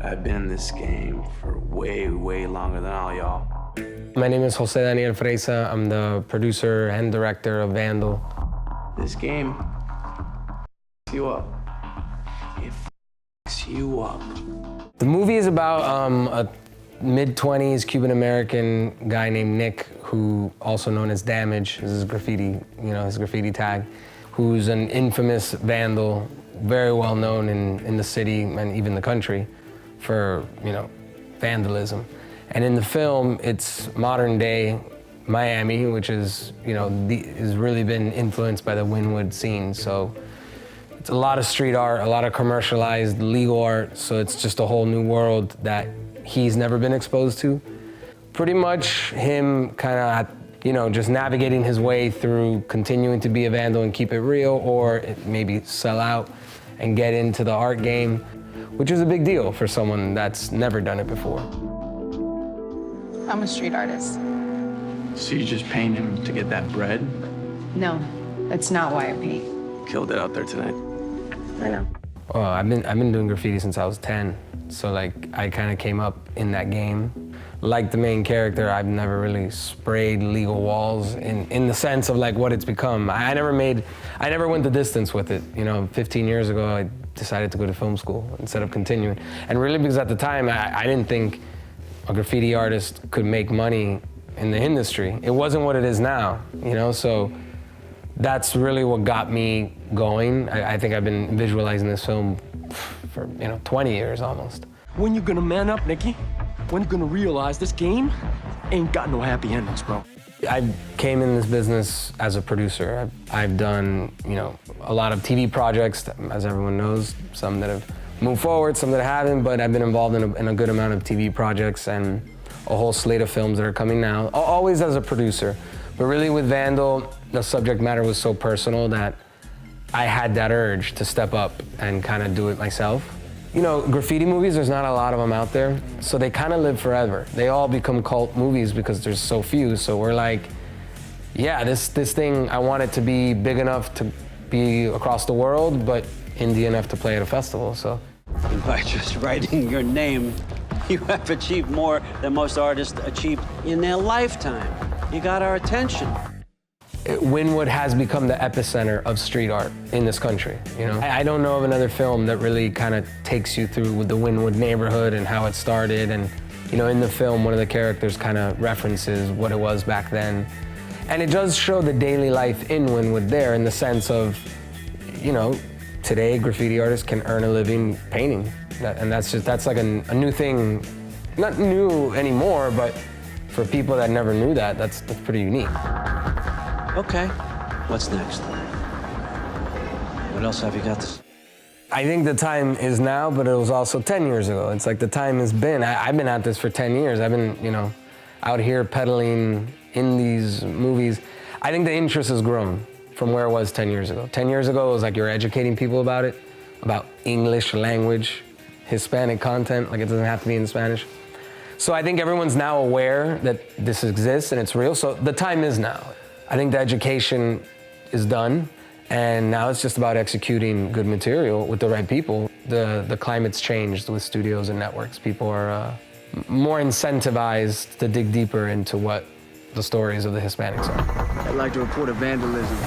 I've been in this game for way, way longer than all y'all. My name is Jaydee Freixas. I'm the producer and director of Vandal. This game f***s you up. It f***s you up. The movie is about a mid-20s Cuban-American guy named Nick, who also known as Damage, is his graffiti, his graffiti tag, who's an infamous vandal, very well known in the city and even the country for, vandalism. And in the film, it's modern day Miami, which is, has really been influenced by the Wynwood scene. So it's a lot of street art, a lot of commercialized legal art. So it's just a whole new world that he's never been exposed to. Pretty much him kind of, just navigating his way through continuing to be a vandal and keep it real, or maybe sell out and get into the art game, which is a big deal for someone that's never done it before. I'm a street artist. So you just paint him to get that bread? No, that's not why I paint. Killed it out there tonight. I know. Well, I've been doing graffiti since I was 10. So I kind of came up in that game. Like the main character, I've never really sprayed legal walls in the sense of what it's become. I never went the distance with it. 15 years ago, I decided to go to film school instead of continuing. And really because at the time, I didn't think a graffiti artist could make money in the industry. It wasn't what it is now, so that's really what got me going. I think I've been visualizing this film for 20 years almost. When you gonna man up, Nicky? When you gonna realize this game ain't got no happy endings, bro? I came in this business as a producer. I've done, a lot of TV projects, as everyone knows, some that have moved forward, some that haven't, but I've been involved in a good amount of TV projects and a whole slate of films that are coming now, always as a producer. But really with Vandal, the subject matter was so personal that I had that urge to step up and kind of do it myself. Graffiti movies, there's not a lot of them out there, so they kind of live forever. They all become cult movies because there's so few, so we're like, yeah, this thing, I want it to be big enough to be across the world, but indie enough to play at a festival, so. And by just writing your name, you have achieved more than most artists achieve in their lifetime. You got our attention. Wynwood has become the epicenter of street art in this country, I don't know of another film that really kind of takes you through with the Wynwood neighborhood and how it started, and in the film, one of the characters kind of references what it was back then. And it does show the daily life in Wynwood there in the sense of, today graffiti artists can earn a living painting. And that's like a new thing, not new anymore, but for people that never knew that, that's pretty unique. Okay, what's next? What else have you got this? I think the time is now, but it was also 10 years ago. It's like the time has been. I've been at this for 10 years. I've been, out here peddling in these movies. I think the interest has grown from where it was 10 years ago. 10 years ago, it was like you're educating people about it, about English language, Hispanic content, it doesn't have to be in Spanish. So I think everyone's now aware that this exists and it's real, so the time is now. I think the education is done, and now it's just about executing good material with the right people. The climate's changed with studios and networks. People are more incentivized to dig deeper into what the stories of the Hispanics are. I'd like to report a vandalism.